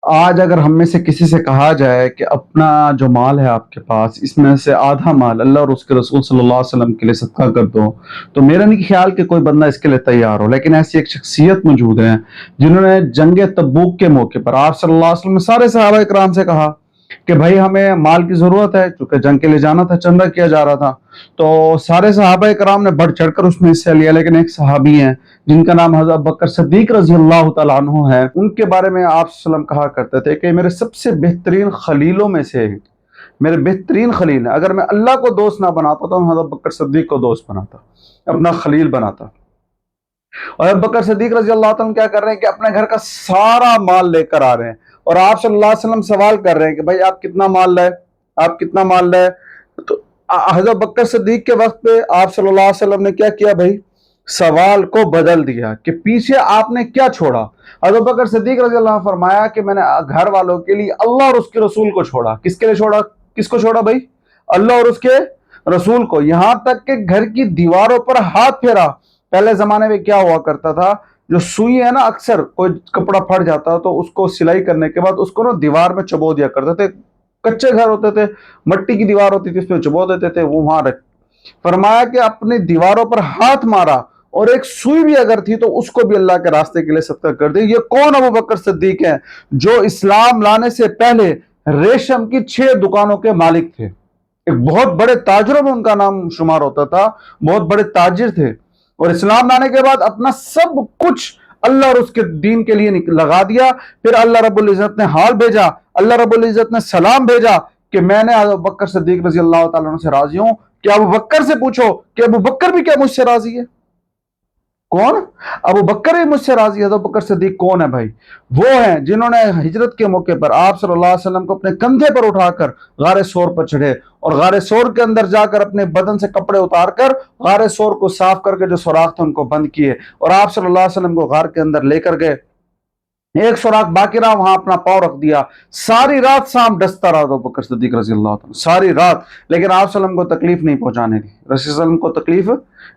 آج اگر ہم میں سے کسی سے کہا جائے کہ اپنا جو مال ہے آپ کے پاس، اس میں سے آدھا مال اللہ اور اس کے رسول صلی اللہ علیہ وسلم کے لیے صدقہ کر دو، تو میرا نہیں خیال کہ کوئی بندہ اس کے لیے تیار ہو۔ لیکن ایسی ایک شخصیت موجود ہے جنہوں نے جنگ تبوک کے موقع پر آپ صلی اللہ علیہ وسلم نے سارے صحابہ کرام سے کہا کہ بھائی ہمیں مال کی ضرورت ہے، چونکہ جنگ کے لیے جانا تھا، چندہ کیا جا رہا تھا۔ تو سارے صحابہ کرام نے بڑھ چڑھ کر اس میں حصہ لیا، لیکن ایک صحابی ہیں جن کا نام حضرت ابوبکر صدیق رضی اللہ تعالیٰ عنہ ہے، ان کے بارے میں آپ صلی اللہ علیہ وسلم کہا کرتے تھے کہ میرے سب سے بہترین خلیلوں میں سے ایک، میرے بہترین خلیل ہیں۔ اگر میں اللہ کو دوست نہ بناتا تو میں حضرت ابوبکر صدیق کو دوست بناتا، اپنا خلیل بناتا۔ اور ابوبکر صدیق رضی اللہ تعالیٰ عنہ کیا کر رہے ہیں کہ اپنے گھر کا سارا مال لے کر آ رہے ہیں، اور آپ صلی اللہ علیہ وسلم سوال کر رہے ہیں کہ بھائی آپ کتنا مال لائے، آپ کتنا مال لائے؟ تو حضرت ابوبکر صدیق کے وقت پہ آپ صلی اللہ علیہ وسلم نے کیا کیا بھائی؟ سوال کو بدل دیا کہ پیچھے آپ نے کیا چھوڑا۔ حضرت ابوبکر صدیق رضی اللہ عنہ فرمایا کہ میں نے گھر والوں کے لیے اللہ اور اس کے رسول کو چھوڑا۔ کس کے لیے چھوڑا؟ کس کو چھوڑا بھائی؟ اللہ اور اس کے رسول کو۔ یہاں تک کہ گھر کی دیواروں پر ہاتھ پھیرا۔ پہلے زمانے میں کیا ہوا کرتا تھا، جو سوئی ہے نا، اکثر کوئی کپڑا پھٹ جاتا تو اس کو سلائی کرنے کے بعد اس کو نا دیوار میں چبو دیا کرتے تھے۔ کچے گھر ہوتے تھے، مٹی کی دیوار ہوتی تھی، اس میں چبو دیتے تھے، وہ وہاں رکھ۔ فرمایا کہ اپنی دیواروں پر ہاتھ مارا، اور ایک سوئی بھی اگر تھی تو اس کو بھی اللہ کے راستے کے لیے صدقہ کر دی۔ یہ کون ابوبکر صدیق ہیں جو اسلام لانے سے پہلے ریشم کی 6 دکانوں کے مالک تھے، ایک بہت بڑے تاجروں میں ان کا نام شمار ہوتا تھا، بہت بڑے تاجر تھے، اور اسلام لانے کے بعد اپنا سب کچھ اللہ اور اس کے دین کے لیے لگا دیا۔ پھر اللہ رب العزت نے حال بھیجا، اللہ رب العزت نے سلام بھیجا کہ میں نے ابوبکر صدیق رضی اللہ تعالیٰ عنہ سے راضی ہوں۔ کہ ابوبکر سے پوچھو کہ ابوبکر بھی کیا مجھ سے راضی ہے؟ کون؟ ابوبکر بھی مجھ سے راضی ہے۔ ابوبکر صدیق کون ہے بھائی؟ وہ ہیں جنہوں نے ہجرت کے موقع پر آپ صلی اللہ علیہ وسلم کو اپنے کندھے پر اٹھا کر غار سور پر چڑھے، اور غار سور کے اندر جا کر اپنے بدن سے کپڑے اتار کر غار سور کو صاف کر کے جو سوراخ تھے ان کو بند کیے، اور آپ صلی اللہ علیہ وسلم کو غار کے اندر لے کر گئے۔ ایک سوراخ باقی رہا، وہاں اپنا پاؤں رکھ دیا، ساری رات سام ڈستا رہا ابوبکر صدیق رضی اللہ عنہ ساری رات، لیکن آپ صلی اللہ علیہ وسلم کو تکلیف نہیں پہنچانے دی، رسول صلی اللہ علیہ وسلم کو تکلیف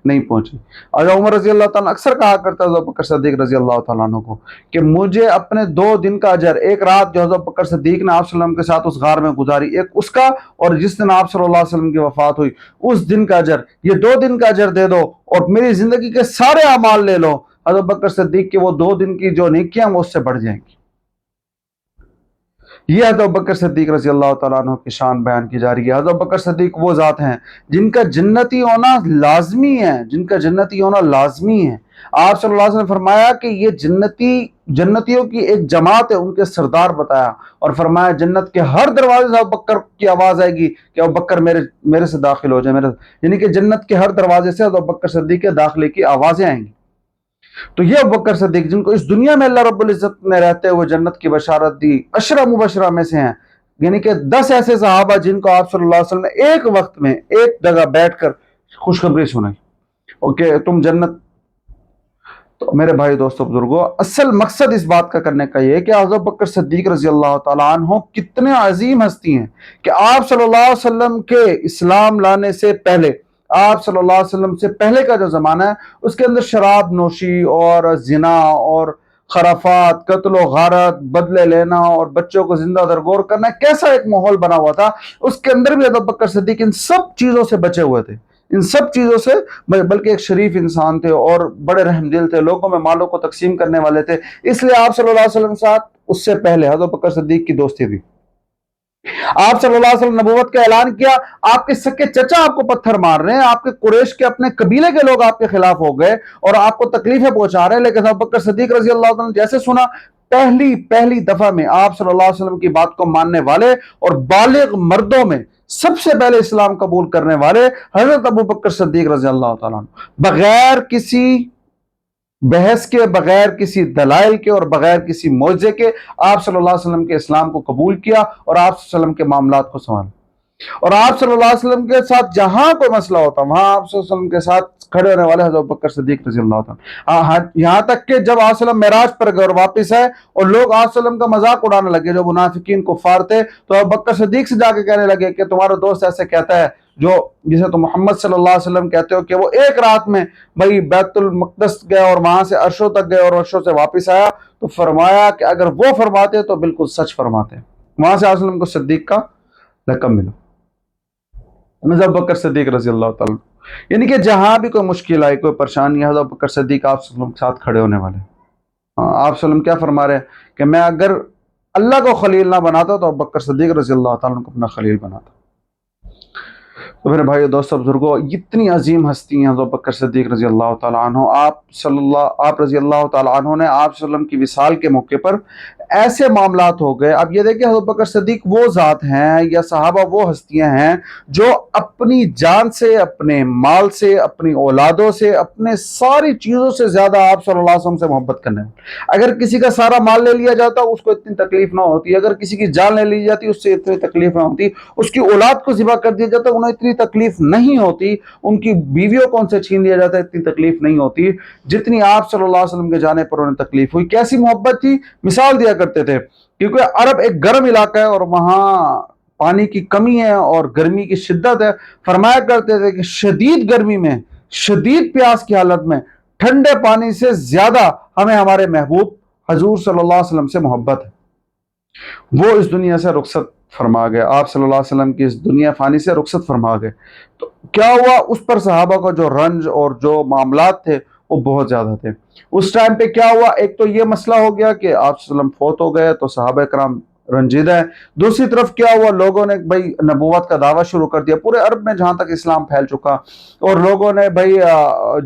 نہیں پہنچی۔ اور عمر رضی اللہ تعالیٰ اکثر کہا کرتا ہے ابوبکر صدیق رضی اللہ تعالیٰ عنہ کو کہ مجھے اپنے 2 دن کا اجر، ایک رات جو حضرت ابوبکر صدیق نے آپ صلی اللہ علیہ وسلم کے ساتھ اس غار میں گزاری، ایک اس کا، اور جس دن آپ صلی اللہ علیہ وسلم کی وفات ہوئی اس دن کا اجر، یہ 2 دن کا اجر دے دو، اور میری زندگی کے سارے اعمال لے لو۔ حضرت ابوبکر صدیق کے وہ 2 دن کی جو نیکیاں وہ اس سے بڑھ جائیں گی۔ یہ حضرت ابوبکر صدیق رضی اللہ تعالیٰ عنہ کی شان بیان کی جا رہی ہے۔ حضرت ابوبکر صدیق وہ ذات ہیں جن کا جنتی ہونا لازمی ہے، جن کا جنتی ہونا لازمی ہے۔ آپ صلی اللہ علیہ وسلم نے فرمایا کہ یہ جنتیوں کی ایک جماعت ہے، ان کے سردار بتایا، اور فرمایا جنت کے ہر دروازے سے ابوبکر کی آواز آئے گی کہ ابوبکر میرے سے داخل ہو جائے، یعنی کہ جنت کے ہر دروازے سے حضرت ابوبکر صدیق کے داخلے کی آوازیں آئیں گی۔ تو یہ ابوبکر صدیق جن کو اس دنیا میں اللہ رب العزت نے رہتے ہوئے جنت کی بشارت دی، 10 مبشرہ میں سے ہیں، یعنی کہ 10 ایسے صحابہ جن کو آپ صلی اللہ علیہ وسلم نے ایک وقت میں ایک جگہ بیٹھ کر خوشخبری سنائی، اوکے تم جنت۔ تو میرے بھائی دوستو بزرگوں، اصل مقصد اس بات کا کرنے کا یہ ہے کہ حضرت ابوبکر صدیق رضی اللہ تعالیٰ عنہ کتنے عظیم ہستی ہیں کہ آپ صلی اللہ علیہ وسلم کے اسلام لانے سے پہلے، آپ صلی اللہ علیہ وسلم سے پہلے کا جو زمانہ ہے اس کے اندر شراب نوشی اور زنا اور خرافات، قتل و غارت، بدلے لینا اور بچوں کو زندہ درگور کرنا، کیسا ایک ماحول بنا ہوا تھا۔ اس کے اندر بھی حضرت ابوبکر صدیق ان سب چیزوں سے بچے ہوئے تھے، ان سب چیزوں سے، بلکہ ایک شریف انسان تھے اور بڑے رحم دل تھے، لوگوں میں مالوں کو تقسیم کرنے والے تھے۔ اس لیے آپ صلی اللہ علیہ وسلم کے ساتھ اس سے پہلے حضرت ابوبکر صدیق کی دوستی تھی۔ آپ صلی اللہ علیہ وسلم نبوت کا اعلان کیا، آپ کے سکے چچا آپ کو پتھر مار رہے ہیں، آپ کے قریش کے اپنے قبیلے کے لوگ آپ کے خلاف ہو گئے اور آپ کو تکلیفیں پہنچا رہے ہیں، لیکن ابوبکر صدیق رضی اللہ عنہ جیسے سنا، پہلی دفعہ میں آپ صلی اللہ علیہ وسلم کی بات کو ماننے والے اور بالغ مردوں میں سب سے پہلے اسلام قبول کرنے والے حضرت ابوبکر صدیق رضی اللہ تعالیٰ عنہ، بغیر کسی بحث کے، بغیر کسی دلائل کے اور بغیر کسی معجزے کے آپ صلی اللہ علیہ وسلم کے اسلام کو قبول کیا اور آپ صلی اللہ علیہ وسلم کے معاملات کو سنبھالا۔ اور آپ صلی اللہ علیہ وسلم کے ساتھ جہاں کوئی مسئلہ ہوتا وہاں آپ صلی اللہ علیہ وسلم کے ساتھ کھڑے ہونے والے حضرت ابوبکر صدیق رضی اللہ تعالیٰ، یہاں تک کہ جب آپ صلی اللہ علیہ وسلم معراج پر گئے اور واپس آئے اور لوگ آپ صلی اللہ علیہ وسلم کا مذاق اڑانے لگے، جو منافقین کفار تھے، تو ابوبکر صدیق سے جا کے کہنے لگے کہ تمہارا دوست ایسے کہتا ہے جو جسے تو محمد صلی اللہ علیہ وسلم کہتے ہو کہ وہ ایک رات میں بھائی بیت المقدس گئے اور وہاں سے عرشوں تک گئے اور عرشوں سے واپس آیا، تو فرمایا کہ اگر وہ فرماتے تو بالکل سچ فرماتے، وہاں سے وسلم کو صدیق کا لقب ملا، ابو بکر صدیق رضی اللہ تعالیٰ، یعنی کہ جہاں بھی کوئی مشکل آئی، کوئی پریشانی ہے، ابو بکر صدیق آپ صلی اللہ علیہ وسلم کے ساتھ کھڑے ہونے والے۔ آپ صلی اللہ علیہ وسلم کیا فرما رہے ہیں کہ میں اگر اللہ کو خلیل نہ بناتا تو ابو بکر صدیق رضی اللہ تعالیٰ کو اپنا خلیل بناتا۔ تو میرے بھائی دوستو بزرگوں، اتنی عظیم ہستی ہیں ابو بکر صدیق رضی اللہ تعالیٰ عنہ، آپ رضی اللہ تعالیٰ عنہ نے آپ صلی اللہ علیہ وسلم کی وصال کے موقع پر ایسے معاملات ہو گئے۔ اب یہ دیکھیں ابو بکر صدیق وہ ذات ہیں یا صحابہ وہ ہستیاں ہیں جو اپنی جان سے، اپنے مال سے، اپنی اولادوں سے، اپنے ساری چیزوں سے زیادہ آپ صلی اللہ علیہ وسلم سے محبت کرنے والے۔ اگر کسی کا سارا مال لے لیا جاتا اس کو اتنی تکلیف نہ ہوتی، اگر کسی کی جان لے لی جاتی اس سے اتنی تکلیف نہ ہوتی، اس کی اولاد کو ذبح کر دیا جاتا انہیں اتنی تکلیف نہیں ہوتی، ان کی بیویوں کو ان سے چھین لیا جاتا اتنی تکلیف نہیں ہوتی جتنی آپ صلی اللہ علیہ وسلم کے جانے پر انہیں تکلیف ہوئی۔ کیسی محبت تھی، مثال دیا کرتے تھے، کیونکہ عرب ایک گرم علاقہ ہے اور وہاں پانی کی کمی ہے اور گرمی کی شدت ہے، فرمایا کرتے تھے کہ شدید گرمی میں، شدید پیاس کی حالت میں ٹھنڈے پانی سے زیادہ ہمیں ہمارے محبوب حضور صلی اللہ علیہ وسلم سے محبت ہے۔ وہ اس دنیا سے رخصت فرما گئے، آپ صلی اللہ علیہ وسلم کی اس دنیا فانی سے رخصت فرما گئے، تو کیا ہوا اس پر صحابہ کا جو رنج اور جو معاملات تھے وہ بہت زیادہ تھے۔ اس ٹائم پہ کیا ہوا، ایک تو یہ مسئلہ ہو گیا کہ آپ صلی اللہ علیہ وسلم فوت ہو گئے تو صحابہ کرام رنجیدہ ہیں، دوسری طرف کیا ہوا، لوگوں نے بھائی نبوت کا دعویٰ شروع کر دیا پورے عرب میں جہاں تک اسلام پھیل چکا، اور لوگوں نے بھائی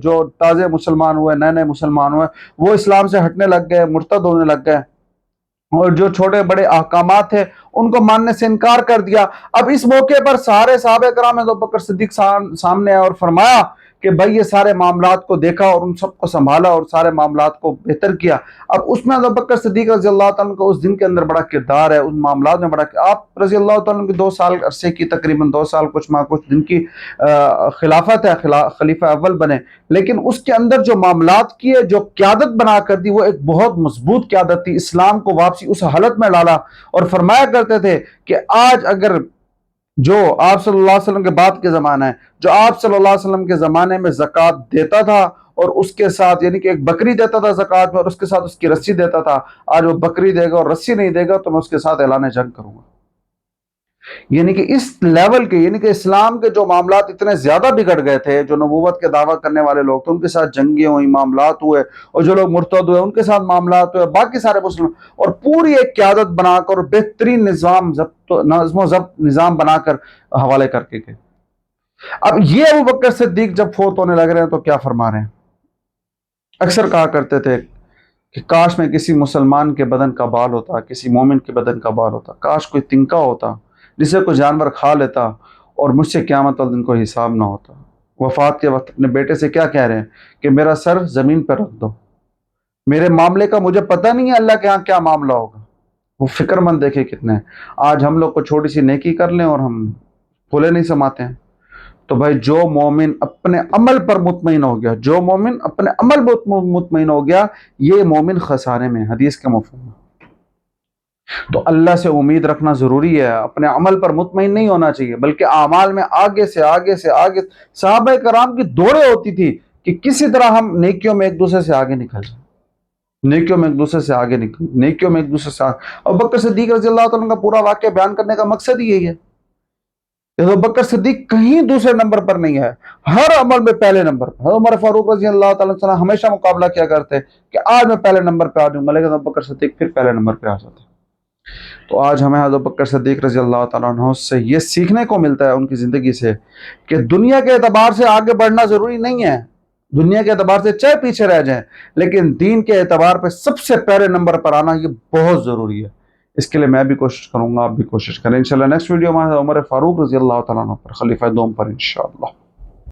جو تازے مسلمان ہوئے، نئے نئے مسلمان ہوئے، وہ اسلام سے ہٹنے لگ گئے، مرتد ہونے لگ گئے، اور جو چھوٹے بڑے احکامات تھے ان کو ماننے سے انکار کر دیا۔ اب اس موقع پر سارے صحابہ کرام ابو بکر صدیق سامنے آئے اور فرمایا کہ بھائی یہ سارے معاملات کو دیکھا اور ان سب کو سنبھالا اور سارے معاملات کو بہتر کیا۔ اب اس میں ابو بکر صدیق رضی اللہ تعالیٰ کا اس دن کے اندر بڑا کردار ہے، ان معاملات میں بڑا، آپ رضی اللہ تعالیٰ کی 2 سال عرصے کی، تقریباً 2 سال کچھ ماہ کچھ دن کی خلافت ہے، خلیفہ اول بنے، لیکن اس کے اندر جو معاملات کی جو قیادت بنا کر دی وہ ایک بہت مضبوط قیادت تھی، اسلام کو واپسی اس حالت میں ڈالا، اور فرمایا کرتے تھے کہ آج اگر جو آپ صلی اللہ علیہ وسلم کے بعد کے زمانہ ہے، جو آپ صلی اللہ علیہ وسلم کے زمانے میں زکوٰۃ دیتا تھا اور اس کے ساتھ یعنی کہ ایک بکری دیتا تھا زکوٰۃ میں اور اس کے ساتھ اس کی رسی دیتا تھا، آج وہ بکری دے گا اور رسی نہیں دے گا تو میں اس کے ساتھ اعلان جنگ کروں گا۔ یعنی کہ اس لیول کے، یعنی کہ اسلام کے جو معاملات اتنے زیادہ بگڑ گئے تھے، جو نبوت کے دعویٰ کرنے والے لوگ تھے ان کے ساتھ جنگیں ہوئی، معاملات ہوئے، اور جو لوگ مرتد ہوئے ان کے ساتھ معاملات ہوئے، باقی سارے مسلم، اور پوری ایک قیادت بنا کر بہترین نظم و ضبط نظام بنا کر حوالے کر کے گئے۔ اب یہ ابو بکر صدیق جب فوت ہونے لگ رہے ہیں تو کیا فرما رہے ہیں، اکثر کہا کرتے تھے کہ کاش میں کسی مسلمان کے بدن کا بال ہوتا، کسی مومن کے بدن کا بال ہوتا، کاش کوئی تنکا ہوتا جسے کوئی جانور کھا لیتا اور مجھ سے قیامت والے دن کو حساب نہ ہوتا۔ وفات کے وقت اپنے بیٹے سے کیا کہہ رہے ہیں کہ میرا سر زمین پہ رکھ دو، میرے معاملے کا مجھے پتہ نہیں ہے اللہ کے ہاں کیا معاملہ ہوگا۔ وہ فکر مند دیکھے کتنے ہیں۔ آج ہم لوگ کو چھوٹی سی نیکی کر لیں اور ہم پھولے نہیں سماتے ہیں۔ تو بھائی جو مومن اپنے عمل پر مطمئن ہو گیا، جو مومن اپنے عمل پر مطمئن ہو گیا، یہ مومن خسارے میں، حدیث کے مفہوم میں۔ تو اللہ سے امید رکھنا ضروری ہے، اپنے عمل پر مطمئن نہیں ہونا چاہیے، بلکہ اعمال میں آگے سے آگے سے آگے۔ صحابہ کرام کی دوڑیں ہوتی تھی کہ کسی طرح ہم نیکیوں میں ایک دوسرے سے آگے نکل جائیں، نیکیوں میں ایک دوسرے سے آگے نکل، نیکیوں میں ایک دوسرے سے آگے۔ ابو بکر صدیق رضی اللہ تعالیٰ کا پورا واقعہ بیان کرنے کا مقصد ہی یہی ہے۔ ابو بکر صدیق کہیں دوسرے نمبر پر نہیں ہے، ہر عمل میں پہلے نمبر پر۔ عمر فاروق رضی اللہ تعالیٰ عنہ ہمیشہ مقابلہ کیا کرتے کہ آج میں پہلے نمبر پہ آ جاؤں گا، لیکن ابو بکر صدیق پھر پہلے نمبر پہ آ جاتے۔ تو آج ہمیں ابو بکر صدیق رضی اللہ تعالیٰ عنہ سے یہ سیکھنے کو ملتا ہے ان کی زندگی سے کہ دنیا کے اعتبار سے آگے بڑھنا ضروری نہیں ہے، دنیا کے اعتبار سے چاہے پیچھے رہ جائیں، لیکن دین کے اعتبار پہ سب سے پہلے نمبر پر آنا یہ بہت ضروری ہے۔ اس کے لیے میں بھی کوشش کروں گا، آپ بھی کوشش کریں۔ انشاءاللہ نیکسٹ ویڈیو میں عمر فاروق رضی اللہ تعالیٰ عنہ پر، خلیفہ دوم پر انشاءاللہ۔